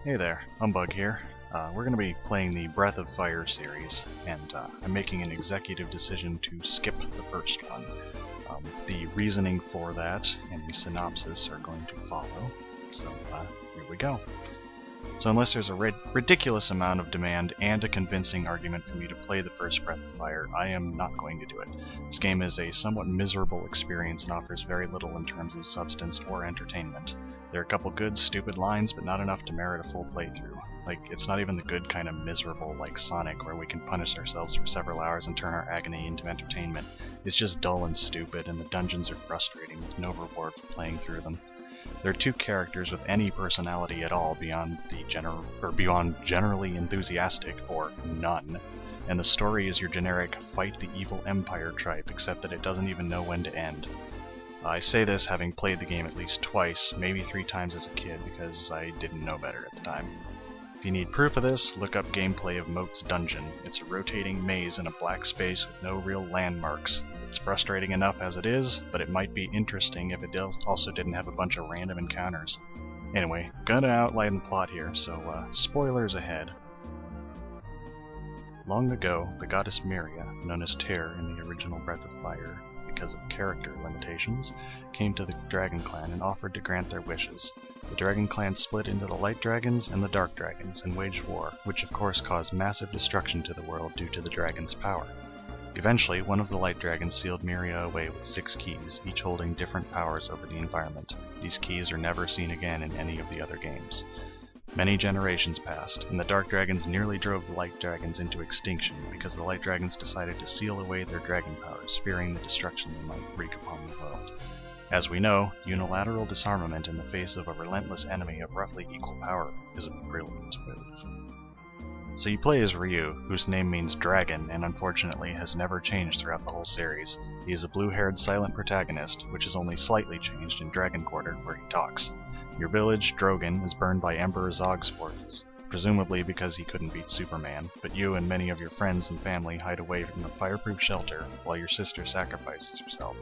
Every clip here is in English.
Hey there, Humbug here. We're going to be playing the Breath of Fire series, and I'm making an executive decision to skip the first one. The reasoning for that and the synopsis are going to follow, so here we go. So unless there's a ridiculous amount of demand and a convincing argument for me to play the first Breath of Fire, I am not going to do it. This game is a somewhat miserable experience and offers very little in terms of substance or entertainment. There are a couple good, stupid lines, but not enough to merit a full playthrough. Like, it's not even the good kind of miserable like Sonic, where we can punish ourselves for several hours and turn our agony into entertainment. It's just dull and stupid, and the dungeons are frustrating with no reward for playing through them. There are two characters with any personality at all beyond generally enthusiastic, or none, and the story is your generic fight the evil empire tripe, except that it doesn't even know when to end. I say this having played the game at least twice, maybe 3 times as a kid, because I didn't know better at the time. If you need proof of this, look up gameplay of Moat's Dungeon. It's a rotating maze in a black space with no real landmarks. It's frustrating enough as it is, but it might be interesting if it also didn't have a bunch of random encounters. Anyway, gonna outline the plot here, so spoilers ahead. Long ago, the goddess Myria, known as Tyr in the original Breath of Fire, because of character limitations, came to the Dragon Clan and offered to grant their wishes. The Dragon Clan split into the Light Dragons and the Dark Dragons and waged war, which of course caused massive destruction to the world due to the dragon's power. Eventually, one of the Light Dragons sealed Myria away with 6 keys, each holding different powers over the environment. These keys are never seen again in any of the other games. Many generations passed, and the Dark Dragons nearly drove the Light Dragons into extinction because the Light Dragons decided to seal away their dragon powers, fearing the destruction they might wreak upon the world. As we know, unilateral disarmament in the face of a relentless enemy of roughly equal power is a brilliant move. So you play as Ryu, whose name means dragon and unfortunately has never changed throughout the whole series. He is a blue-haired silent protagonist, which is only slightly changed in Dragon Quarter, where he talks. Your village, Drogan, is burned by Emperor Zog's forces, presumably because he couldn't beat Superman, but you and many of your friends and family hide away from the fireproof shelter while your sister sacrifices herself.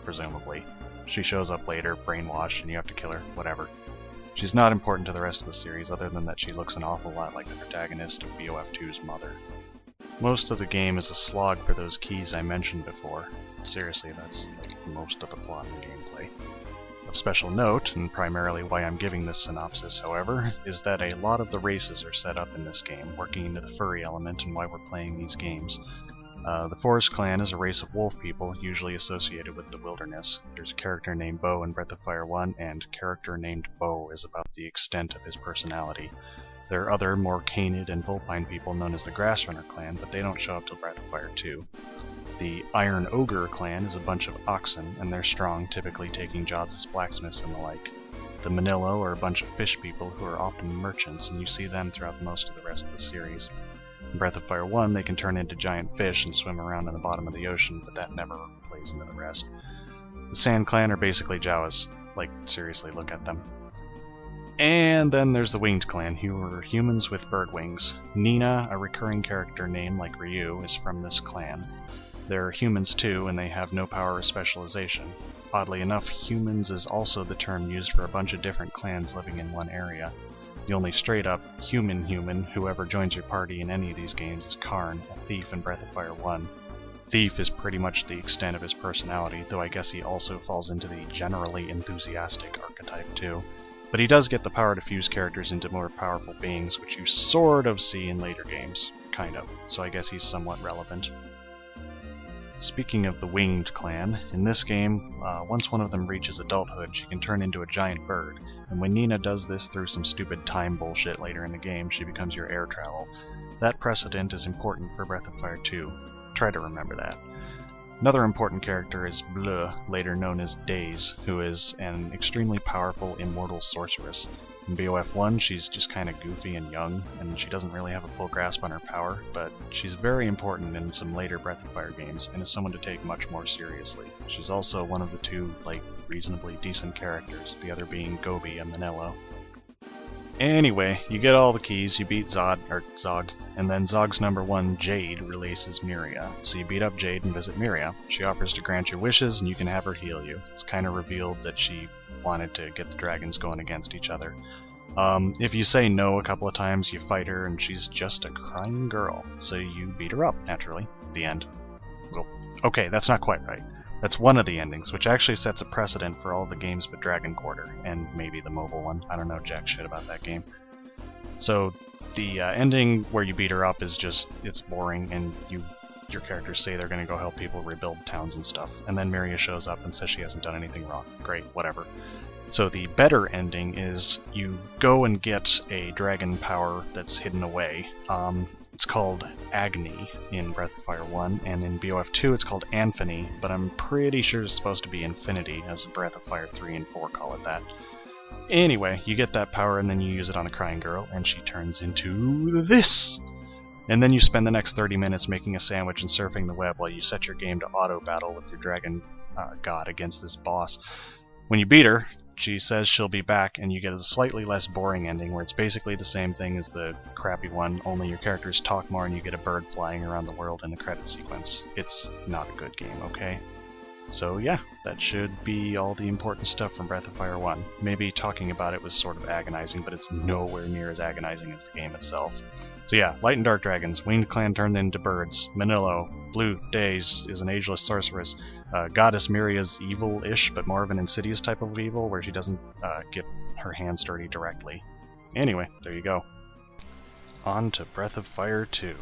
Presumably. She shows up later, brainwashed, and you have to kill her, whatever. She's not important to the rest of the series, other than that she looks an awful lot like the protagonist of BOF2's mother. Most of the game is a slog for those keys I mentioned before. Seriously, that's like most of the plot and gameplay. Of special note, and primarily why I'm giving this synopsis, however, is that a lot of the races are set up in this game, working into the furry element and why we're playing these games. The Forest Clan is a race of wolf people, usually associated with the wilderness. There's a character named Bo in Breath of Fire 1, and character named Bo is about the extent of his personality. There are other, more canid and vulpine people known as the Grassrunner Clan, but they don't show up till Breath of Fire 2. The Iron Ogre Clan is a bunch of oxen, and they're strong, typically taking jobs as blacksmiths and the like. The Manillo are a bunch of fish people who are often merchants, and you see them throughout most of the rest of the series. In Breath of Fire 1, they can turn into giant fish and swim around in the bottom of the ocean, but that never plays into the rest. The Sand Clan are basically Jawas. Like, seriously, look at them. And then there's the Winged Clan, who are humans with bird wings. Nina, a recurring character name like Ryu, is from this clan. They're humans too, and they have no power or specialization. Oddly enough, humans is also the term used for a bunch of different clans living in one area. The only straight-up human whoever joins your party in any of these games is Karn, a thief in Breath of Fire 1. Thief is pretty much the extent of his personality, though I guess he also falls into the generally enthusiastic archetype too. But he does get the power to fuse characters into more powerful beings, which you sort of see in later games. Kind of. So I guess he's somewhat relevant. Speaking of the Winged Clan, in this game, once one of them reaches adulthood, she can turn into a giant bird, and when Nina does this through some stupid time bullshit later in the game, she becomes your air travel. That precedent is important for Breath of Fire 2. Try to remember that. Another important character is Bleu, later known as Daze, who is an extremely powerful immortal sorceress. In BOF 1, she's just kind of goofy and young, and she doesn't really have a full grasp on her power, but she's very important in some later Breath of Fire games, and is someone to take much more seriously. She's also one of the 2, reasonably decent characters, the other being Gobi and Manillo. Anyway, you get all the keys, you beat Zog, and then Zog's number 1, Jade, releases Myria. So you beat up Jade and visit Myria. She offers to grant your wishes, and you can have her heal you. It's kind of revealed that she wanted to get the dragons going against each other. If you say no a couple of times, you fight her, and she's just a crying girl. So you beat her up, naturally. The end. Well, okay, that's not quite right. That's one of the endings, which actually sets a precedent for all the games but Dragon Quarter, and maybe the mobile one. I don't know jack shit about that game. So the ending where you beat her up is just, it's boring, and your characters say they're going to go help people rebuild towns and stuff. And then Maria shows up and says she hasn't done anything wrong. Great, whatever. So the better ending is you go and get a dragon power that's hidden away. It's called Agni in Breath of Fire 1, and in BOF 2 it's called Anthony, but I'm pretty sure it's supposed to be Infinity, as Breath of Fire 3 and 4 call it that. Anyway, you get that power and then you use it on the crying girl, and she turns into this! And then you spend the next 30 minutes making a sandwich and surfing the web while you set your game to auto-battle with your dragon god against this boss. When you beat her, she says she'll be back, and you get a slightly less boring ending where it's basically the same thing as the crappy one, only your characters talk more and you get a bird flying around the world in the credit sequence. It's not a good game, okay? So yeah, that should be all the important stuff from Breath of Fire 1. Maybe talking about it was sort of agonizing, but it's nowhere near as agonizing as the game itself. So yeah, Light and Dark Dragons, Winged Clan turned into birds, Manillo, Blue Days is an ageless sorceress, Goddess Miria's evil-ish, but more of an insidious type of evil, where she doesn't get her hands dirty directly. Anyway, there you go. On to Breath of Fire 2.